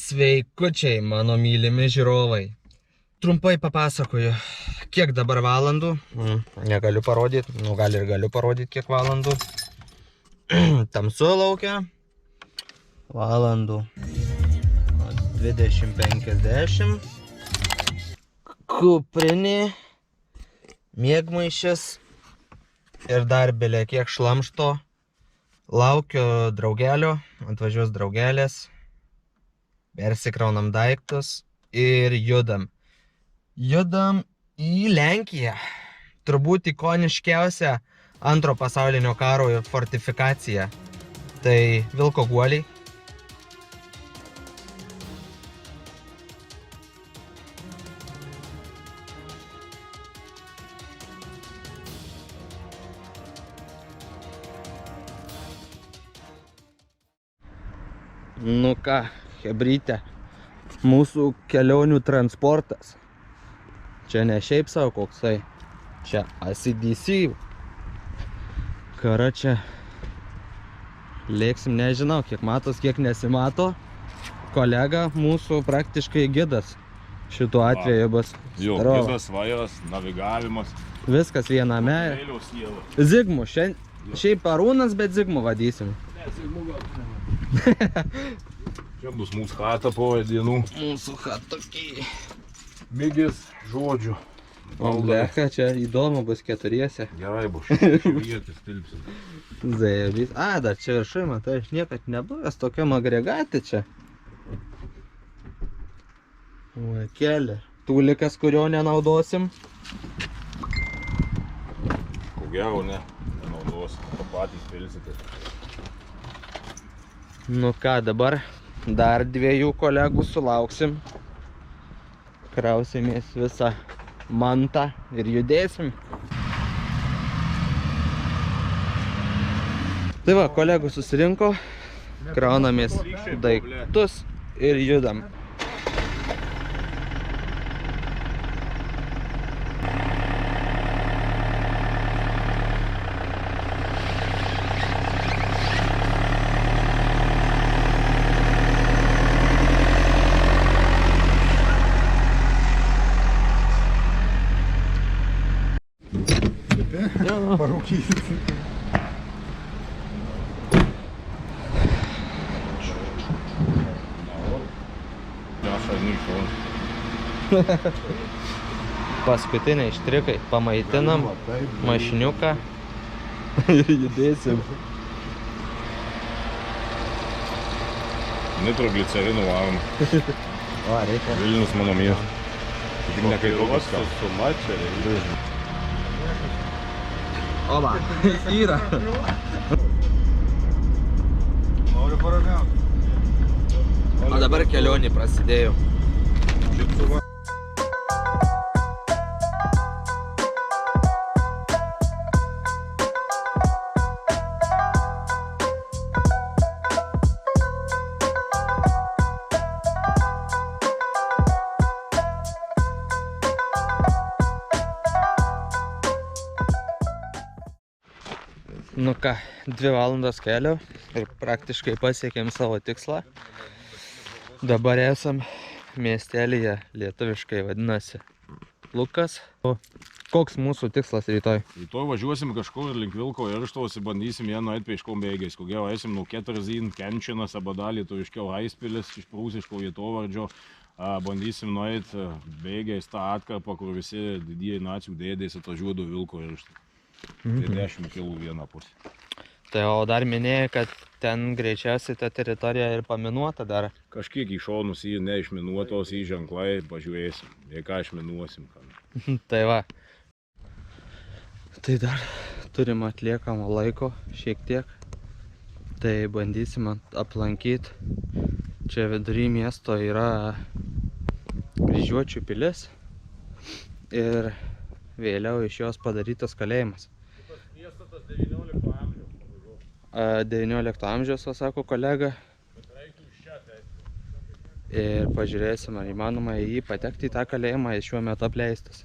Sveikučiai, mano mylimi žiūrovai. Trumpai papasakoju, kiek dabar valandų. Negaliu parodyti, gal ir galiu parodyti, kiek valandų. Tamsu laukia. Valandų 20:50. Kuprinė, miegmaišis ir dar belė kiek šlamšto. Laukiu draugelio, atvažiuos draugelės. Persikraunam daiktus ir judam. Judam į Lenkiją. Turbūt ikoniškiausia antro pasaulinio karo fortifikacija. Tai Vilko guoliai. Nu ką, chebryte, mūsų kelionių transportas. Čia ne šiaip savo koksai, čia ACDC. Kara čia. Lėksim, nežinau, kiek matos, kiek nesimato. Kolega mūsų praktiškai gidas šituo atveju bus. Jo, gidas, vairas, navigavimas. Viskas viename. Zigmų, šiaip Arūnas, bet Zigmų vadysim. Ne, Zigmų gal ne. Čia bus mūsų chata po dienų. Mūsų chatokiai. Migis, žodžiu. O blecha, čia įdomu bus keturiese. Gerai bus, švietis, tilpsim. Zajabys. A, dar čia viršui, matai, aš niekad nebuvęs tokiam agregate čia. O, keli. Tūlikas, kurio nenaudosim. Ko gero, ne, nenaudosim. Patys pilsite. Nu ką, dabar dar dviejų kolegų sulauksim. Krausimės visą mantą ir judėsim. Tai va, kolegų susirinko, kraunamės daiktus ir judam. Parūkysit. Paskutiniai štrikai. Pamaitinam mašiniuką ir judėsim. Nitroglicerinu varom. O, reikia. Vilnius mano miestas. Tik nekaitukas ką. Su mačeriai. Oba, yra. Noriu paragauti. O dabar kelionė prasidėjo. Nu ką, 2 valandos kelio ir praktiškai pasiekėm savo tikslą. Dabar esam miestelyje, lietuviškai vadinasi Lukas. Koks mūsų tikslas rytoj? Rytoj važiuosim kažkur link Vilko Irštvos ir bandysim ją nueit pėškom bėgiais. Ko gero eisim nuo Keterzin, Kenčinas, arba dalį Turiškiau Haispilis iš prūsiško vietovardžio. Bandysim nueit bėgiais tą atkarpą, kur visi didieji nacijų dėdės atvažiuodo Vilko Irštvą. Tai 10 kilų vieną pusę. Tai o dar minėjai, kad ten greičiausiai ta teritorija ir paminuota dar. Kažkiek į šonus į neišminuotos į ženklai pažiūrėsim. Jei ką išminuosim. Tai va. Tai dar turim atliekamo laiko šiek tiek. Tai bandysim aplankyti. Čia vidury miesto yra Kryžiuočių pilis. Ir vėliau iš jos padarytas kalėjimas. Miestatas 19 amžiaus. 19 amžiaus, sako kolega. Ir pažiūrėsim, ar įmanoma į jį patekti į tą kalėjimą, jis šiuo metu apleistas.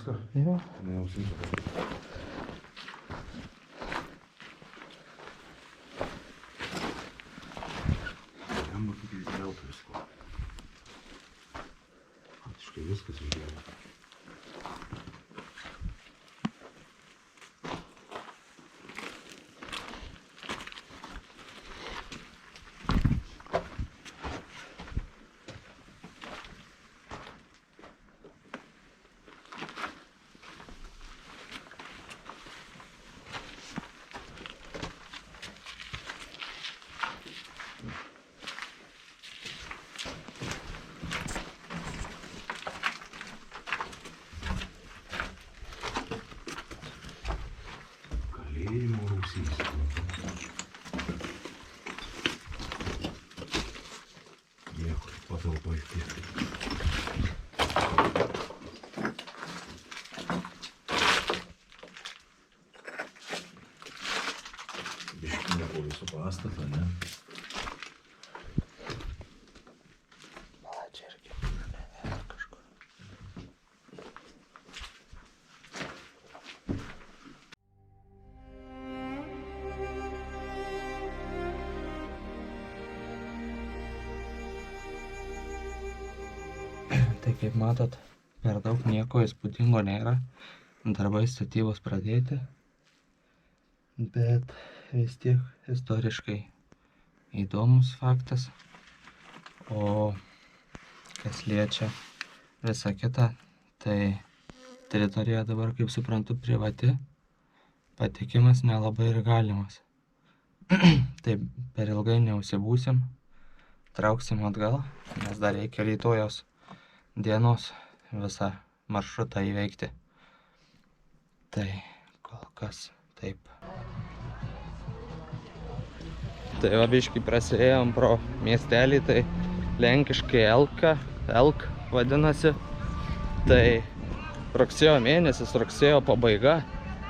viską? Jo. Neužsimsiu. Jam būtų kaip veltui visko. Faktiškai viskas išgėrė. Kalėjimo rūsys. Nieko, patalpa išpėsti. Biškinė po visų pastatą, ne? Čia irgi kažkur. Tai kaip matot, per daug nieko įspūdingo nėra. Darbai statybos pradėti. Bet vis tiek istoriškai įdomus faktas. O kas liečia visą kitą, tai teritorija dabar, kaip suprantu, privati. Patekimas nelabai ir galimas. Tai per ilgai neužsibūsim. Trauksim atgal, nes dar reikia rytojos dienos visą maršrutą įveikti. Tai kol kas taip. Tai va biškį prasiėjom pro miestelį, tai lenkiškai Elk vadinasi. Tai rugsėjo mėnesis, rugsėjo pabaiga,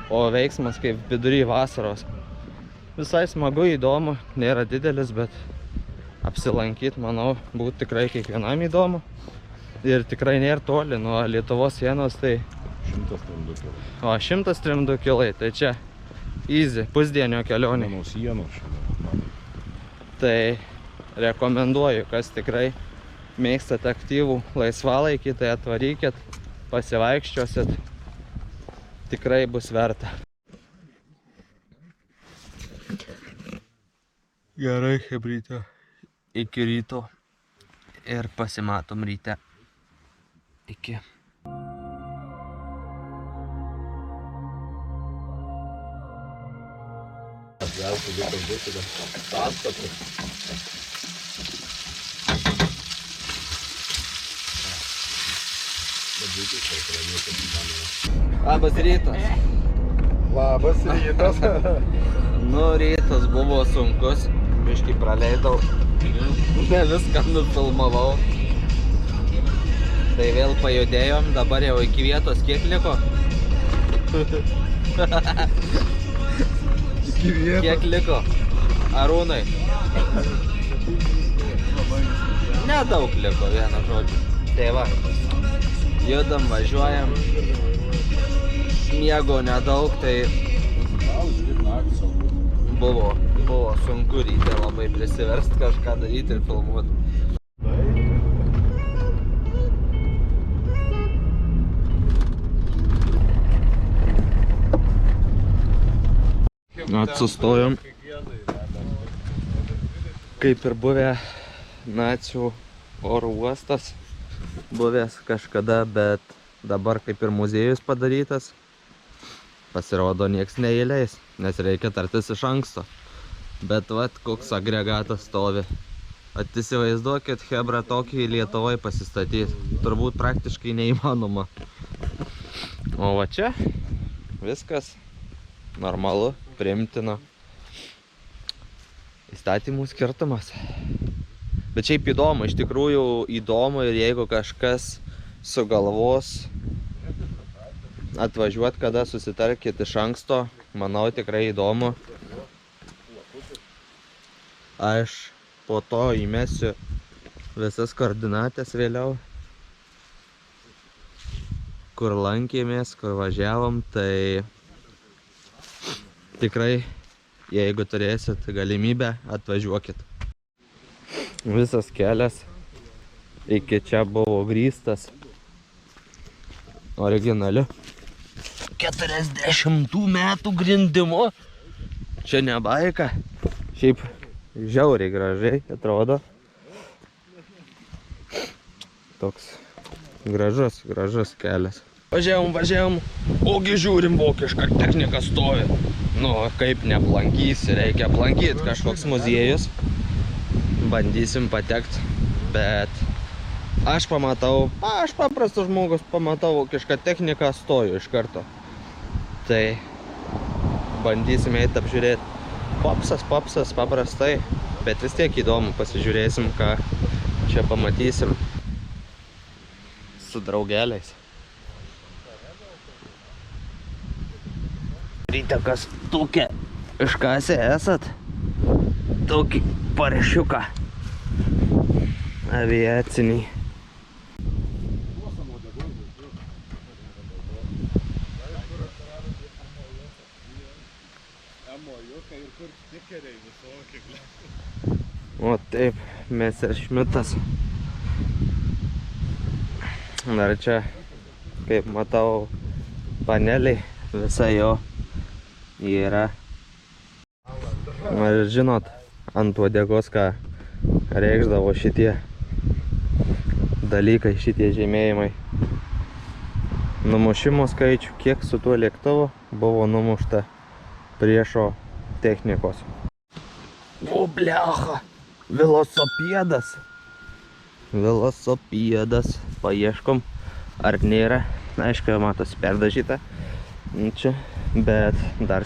o veiksmas kaip vidury vasaros. Visai smagu, įdomu, nėra didelis, bet apsilankyt, manau, būtų tikrai kiekvienam įdomu. Ir tikrai nėra toli nuo Lietuvos sienos, tai 103 kilai. O 103 kilai, tai čia easy, pusdienio kelionė. Nuo sienos šiandien. Tai rekomenduoju, kas tikrai mėgstat aktyvų laisvalaikį, tai atvarykit, pasivaikščiosit, tikrai bus verta. Gerai, chebryte. Iki ryto ir pasimatom ryte. Iki. Atveltų visą būtų pastatų. Labas rytas. Labas rytas. Nu, rytas buvo sunkus, biškį praleidau. Ne viską nufilmavau. Tai vėl pajudėjom, dabar jau iki vietos kiek liko? Kiek liko? Arūnai? Nedaug liko, vienu žodžiu. Tai va, judam, važiuojam. Miego nedaug, tai buvo sunku ryte labai prisiverst kažką daryti ir filmuoti. Atsustojom, kaip ir buvę nacių oro uostas, buvęs kažkada, bet dabar kaip ir muziejus padarytas. Pasirodo, nieks neįleis, nes reikia tartis iš anksto. Bet vat, koks agregatas stovi. Įsivaizduokit, chebra tokį Lietuvoje pasistatyti. Turbūt praktiškai neįmanoma. O va čia viskas normalu, priimtina. Įstatymų skirtumas. Bet šiaip įdomu, iš tikrųjų įdomu, ir jeigu kažkas sugalvos atvažiuoti, kada susitarkit iš anksto, manau tikrai įdomu. Aš po to įmesiu visas koordinatės vėliau. kur lankėmės, kur važiavom, tai tikrai, jeigu turėsit galimybę, atvažiuokit. Visas kelias iki čia buvo grįstas originaliu 40 metų grindimu. Čia ne baika, šiaip žiauriai gražiai atrodo. Toks gražus kelias. Važiavom, ogi žiūrim, vokiška technika stovi. Nu, kaip neaplankysi, reikia aplankyti kažkoks muziejus. Bandysim patekti, bet aš paprastas žmogus pamatau vokišką techniką, stoju iš karto. Tai bandysim eiti apžiūrėti. Popsas paprastai, bet vis tiek įdomu, pasižiūrėsim, ką čia pamatysim su draugeliais. Ryte kas tokia iškasė esat? Tokį parašiuką aviacinį. O taip, Messerschmittas. Dar čia, kaip matau, paneliai, visa jo yra. Ar žinot, ant uodegos ką reikšdavo šitie dalykai, šitie žymėjimai? Numušimo skaičių, kiek su tuo lėktuvu buvo numušta priešo technikos. O blecha, velosipėdas. Velosipėdas. Paieškom, ar nėra. Aišku, matosi perdažyta. Čia, bet dar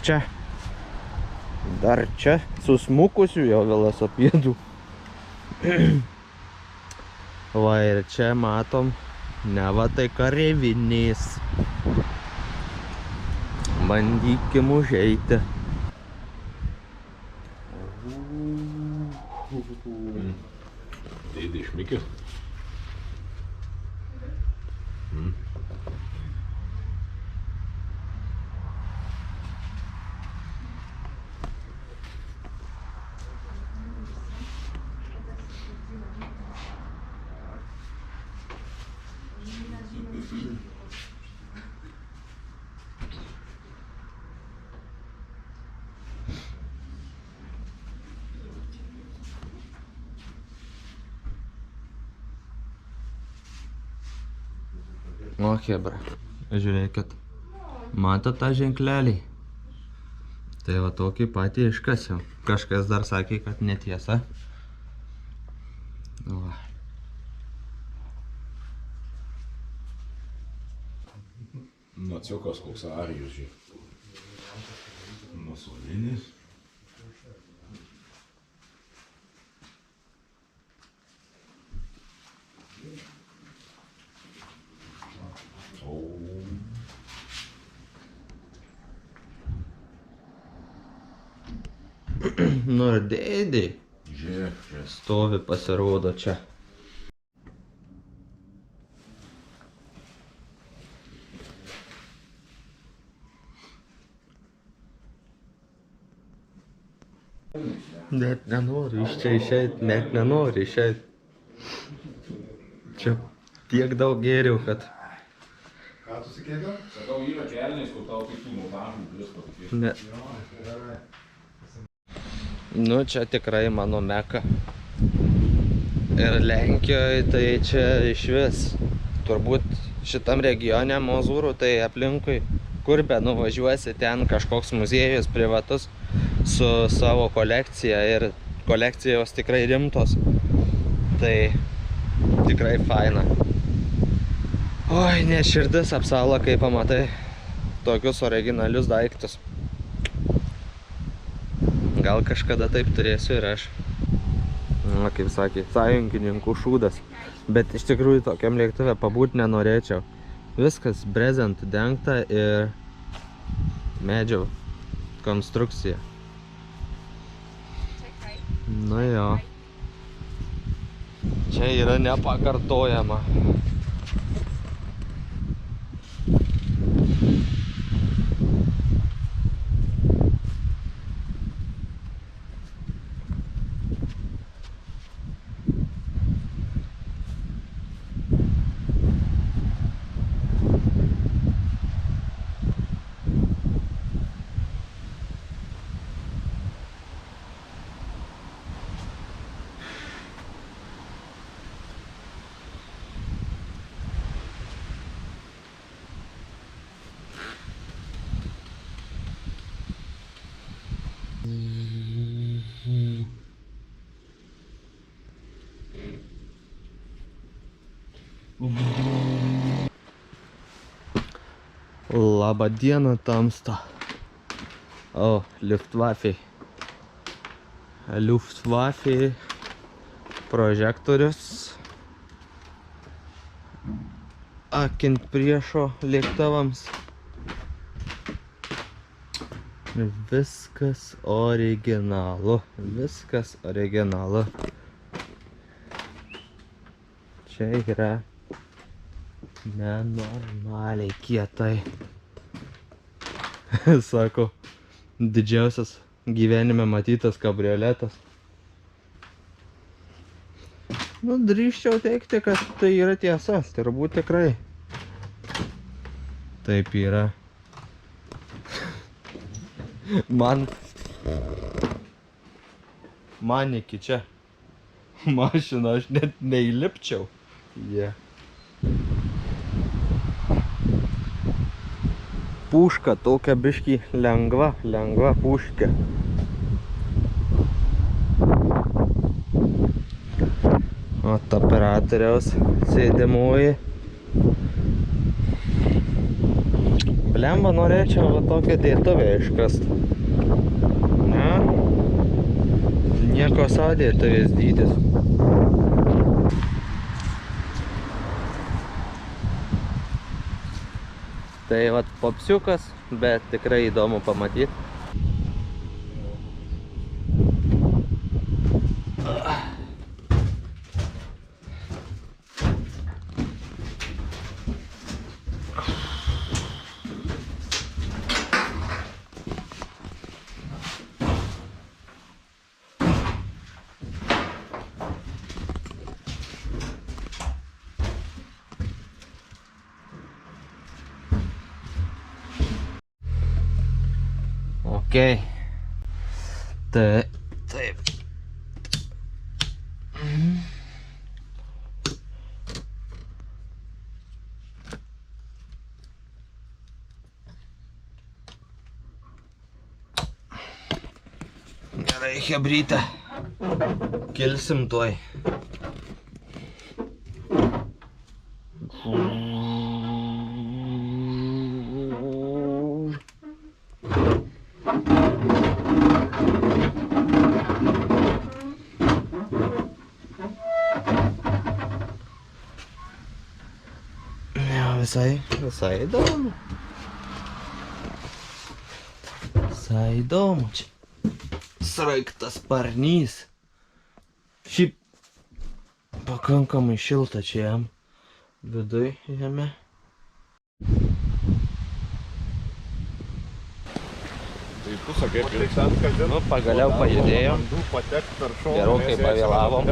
čia susmukusių jau velosipėdų. Va ir čia matom, neva tai kareivinės. Bandykim užeiti. Dėdė išmikė. O chebra, žiūrėkit, matot tą ženklelį? Tai va tokį patį iškasiau. Kažkas dar sakė, kad netiesa. Va. Naciukas koks arijus, žiūrėk. Musolinis. Nu ir dėdė. Žiūrėk, čia Stovi, pasirodo čia. Net nenori iš čia išeit, net nenori išeit. Čia tiek daug gėriau, kad... Ką tu sakėdėl? Sakau, yra kelnės, kur tau kitų montažų visko tokie. Ne. Nu, čia tikrai mano meka. Ir Lenkijoje tai čia išvis. Turbūt šitam regione Mozūrų, tai aplinkui, kur be nuvažiuosi, ten kažkoks muziejus privatus su savo kolekcija ir kolekcijos tikrai rimtos. Tai tikrai faina. Oi, ne širdis apsala, kai pamatai tokius originalius daiktus. Gal kažkada taip turėsiu ir aš. Na, kaip sakė, sąjungininkų šūdas. Bet iš tikrųjų tokiam lėktuve pabūt nenorėčiau. Viskas brezentų dengta ir medžio konstrukcija. Nu jo. Čia yra nepakartojama. Labą dieną, tamsta. O, Luftwaffe. Luftwaffe prožektorius. Akint priešo lėktuvams. Viskas originalu. Viskas originalu. Čia yra nenormaliai kietai. Sako, didžiausias gyvenime matytas kabrioletas. Nu, drįsčiau teigti, kad tai yra tiesa, turbūt tikrai. Taip yra. Man iki čia mašina, aš net neįlipčiau. Yeah. Puška tokia biškį lengva puškė. O operatoriaus sėdimoji. Blemba, norėčiau va tokią dėtuvę iškast. Ne? Nieko savo dėtuvės dydis. Tai vat popsiukas, bet tikrai įdomu pamatyti. Okei. Taip. Gerai, chebrytė. Kilsim tuoj. Visai įdomu. Visai įdomu čia. Sraigtas sparnys. Šiaip pakankamai šilta čia jam. Viduj jame. Tai tu sakai, nu, pagaliau pajudėjom. Gerokai pavėlavom.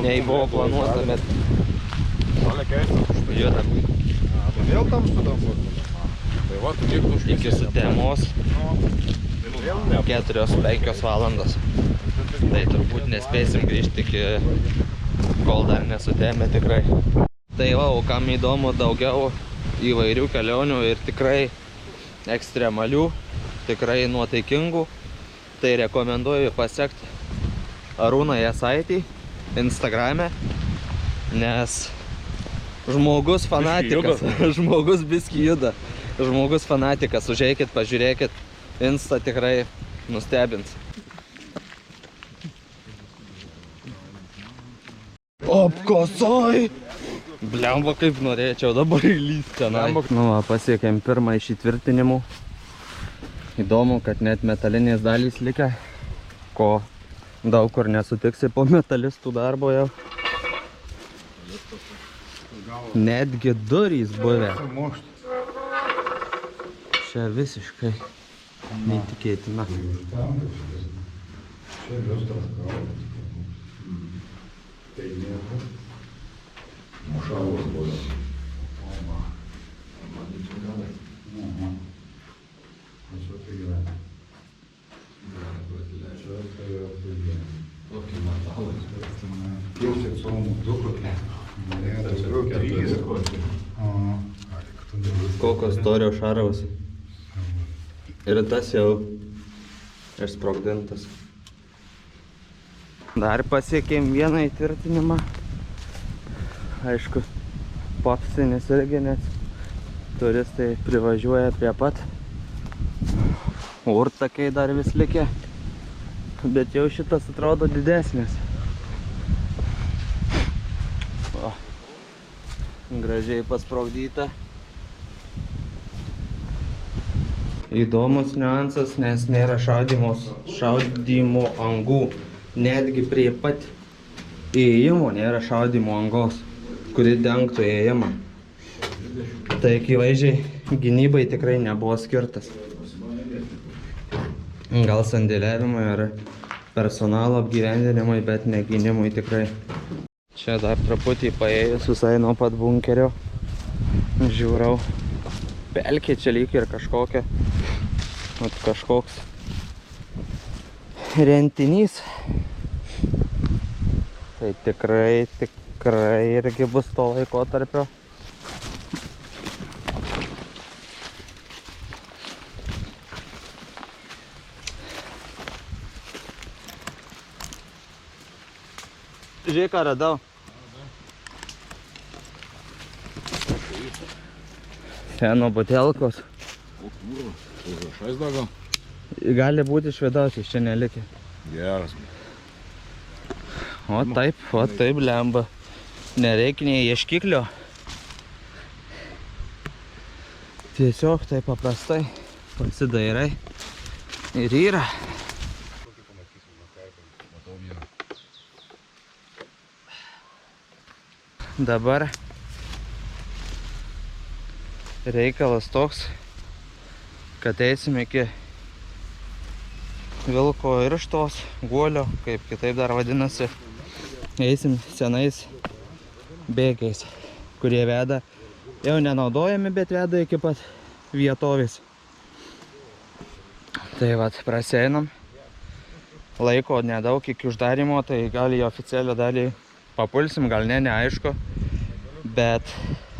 Nei buvo planuota, bet judam. Vėl tamsu dabar. Tai va, tu kiek tu užkėsi. Iki sutemos 4-5 valandos. Tai turbūt nespėsim grįžti iki, kol dar nesutėmė tikrai. Tai va, o kam įdomu, daugiau įvairių kelionių ir tikrai ekstremalių, tikrai nuotaikingų, tai rekomenduoju pasekti Arūną Jasaitį Instagrame, nes žmogus fanatikas, žmogus biskį juda, žmogus fanatikas, užeikit, pažiūrėkit, Insta tikrai nustebins. Apkasai! Blemba, kaip norėčiau dabar įlysti tenai. Nu va, pasiekėm pirmą iš įtvirtinimų. Įdomu, kad net metalinės dalys likę, ko daug kur nesutiksi po metalistų darbo jau. Netgi durys buvę. Čia visiškai neįtikėtina. Čia liustras kalbas. Tai nieko. Mušalos buvo. Oma. Manyčiau galai. Aš tai gyvena. Čia tai yra. Tokį metalą. Pusė colų dukotė. Kokio storio šarvas. Ir tas jau išsprogdintas. Dar pasiekėm vieną įtvirtinimą. Aišku, popsinis irgi, nes turistai privažiuoja prie pat. Urtakiai dar vis likę, bet jau šitas atrodo didesnis. O, gražiai pasprogdyta. Įdomus niuansas, nes nėra šaudymo angų. Netgi prie pat įėjimo nėra šaudymo angos, kuri dengtų įėjimą. Tai akivaizdžiai gynybai tikrai nebuvo skirtas. Gal sandėliavimui ar personalo apgyvendinimui, bet ne gynimui tikrai. Čia dar truputį paėjus visai nuo pat bunkerio. Žiūrau. Pelkė čia lyg ir kažkokia. Kažkoks rentinys. Tai tikrai irgi bus to laikotarpio. Žiūrėk, ką radau. Seno butelkos. O kūro, užrašais dar gal? Gali būti iš vidaus, iš čia nelikė. Geras. O taip lemba. Nereikia nei ieškiklio. Tiesiog taip paprastai pasidairai ir yra. Dabar reikalas toks, kad eisim iki vilko irštos, guolio, kaip kitaip dar vadinasi. Eisim senais bėgiais, kurie veda, jau nenaudojami, bet veda iki pat vietovės. Tai vat, praseinam. Laiko nedaug iki uždarimo, tai gal į oficialią dalį papulsim, gal ne, neaišku. Bet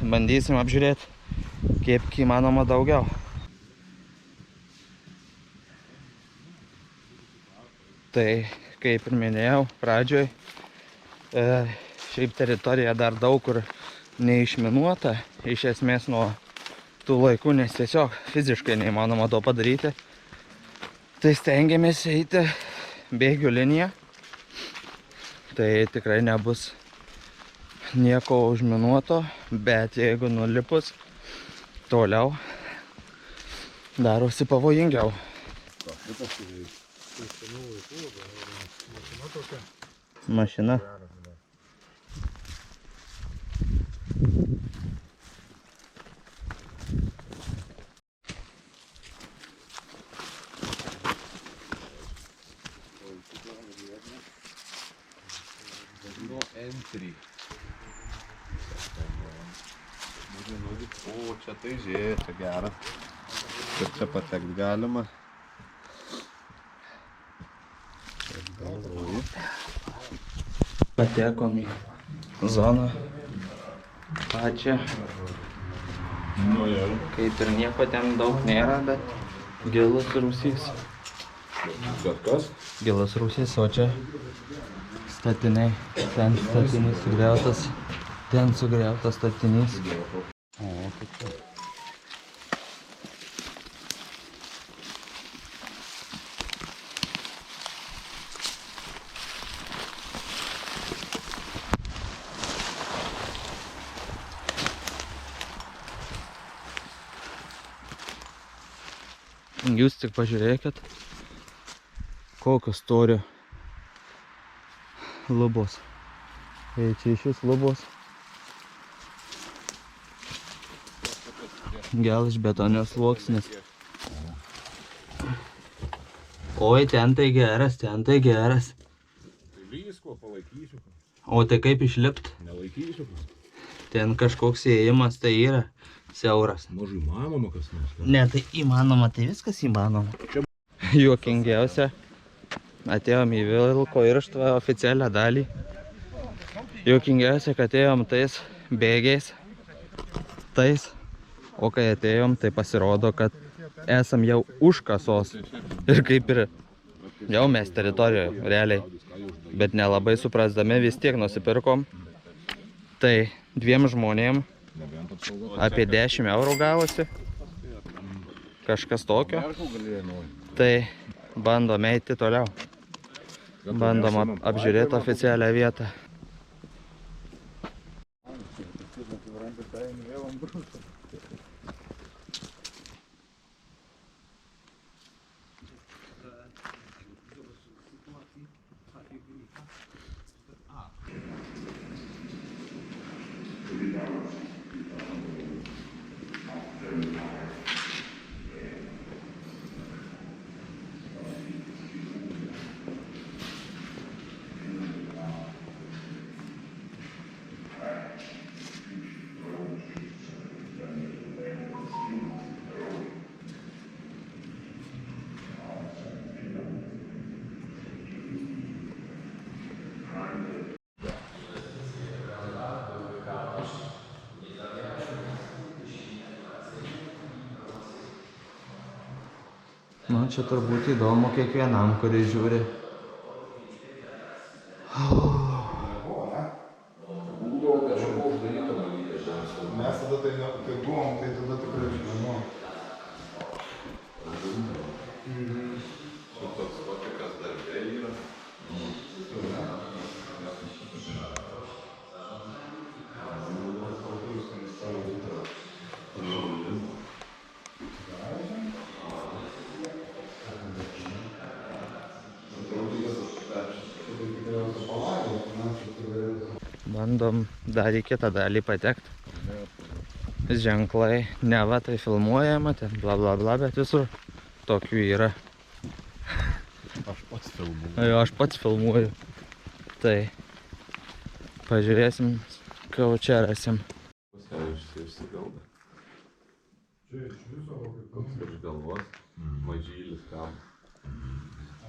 bandysim apžiūrėti, kiek įmanoma daugiau. Tai, kaip ir minėjau pradžioj, šiaip teritorija dar daug kur neišminuota, iš esmės nuo tų laikų, nes tiesiog fiziškai neįmanoma to padaryti. Tai stengiamės eiti bėgių liniją. Tai tikrai nebus nieko užminuoto, bet jeigu nulipus toliau, darosi pavojingiau. Mašina. Entry. O, čia tai žiūrėjau, čia geras. Ir čia patekti galima. Patekom į zoną pačią. Nu jau. Kaip ir nieko ten daug nėra, bet gilus rūsys. Bet kas? Gilus rūsys, o čia statiniai. Ten statinys sugriautas, ten sugriautas statinys. O, kaip čia. Jūs tik pažiūrėkit, kokio storio lubos. Tai čia iš vis lubos. Gelžbetonės sluoksnis. Oi, ten tai geras, ten tai geras. Tai visko palaikysiu. O tai kaip išlipt? Nelaikysiu. Ten kažkoks įėjimas tai yra siauras. Mažai įmanoma kas nors. Ne, tai įmanoma, tai viskas įmanoma. Juokingiausia, atėjom į vilko irštvą oficialią dalį. Juokingiausia, kad atėjom tais bėgiais, tais, o kai atėjom, tai pasirodo, kad esam jau už kasos. Ir kaip ir jau mes teritorijoje, realiai. Bet nelabai suprasdami vis tiek nusipirkom. Tai 2 žmonėm Nebent apsaugos. Apie 10 eurų gavosi. Kažkas tokio. Merkų galėjai nori. Tai bandom eiti toliau. Bandom apžiūrėti oficialią vietą. Nu, čia turbūt įdomu kiekvienam, kuris žiūri. Mes tada tai buvom, tai tada tikrai žinoma. Čia toks patikas darbė yra. Bandom dar į kitą dalį patekti. Ženklai, neva tai filmuojama, ten bla bla bla, bet visur tokių yra. Aš pats filmuoju. Jo, aš pats filmuoju. Tai pažiūrėsim, ką čia rasim. Išsigalda. Čia iš viso Koks iš galvos. Mažylis kam.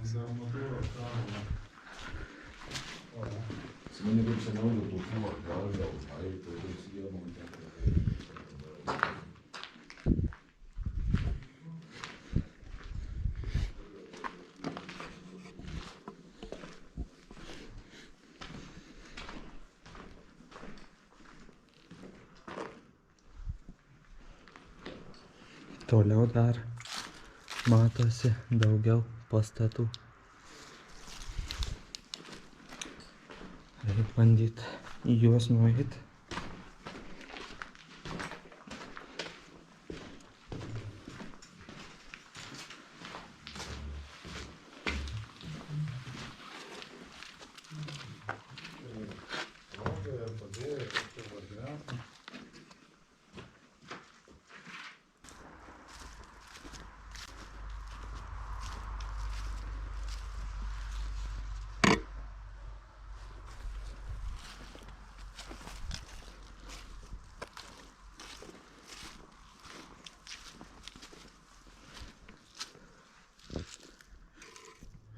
ant armatūros kabo. Atsimeni, kaip seniau jau tokių atgal, tai sienų. Toliau dar matosi daugiau pastatų. Reikia bandyti į juos nueiti.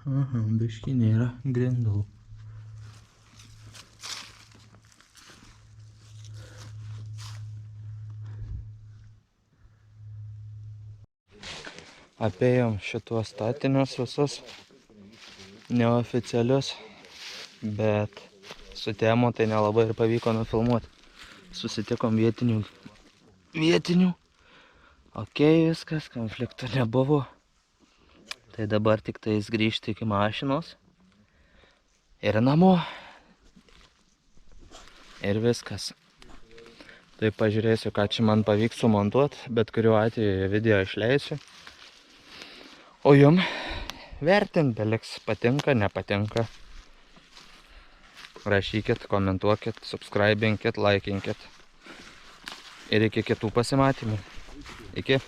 Aha, biškį nėra grindų. Apėjom šituos statinius visus neoficialius, bet su Temu tai nelabai ir pavyko nufilmuoti. Susitikom vietinių. Okei, viskas, konfliktų nebuvo. Tai dabar tik tais grįžti iki mašinos ir namo. Ir viskas. Tai pažiūrėsiu, ką čia man pavyks sumontuoti, bet kuriuo atveju video išleisiu. O jum vertint beliks patinka, nepatinka. Rašykit, komentuokit, subscribinkit, laikinkit. Ir iki kitų pasimatymų. Iki.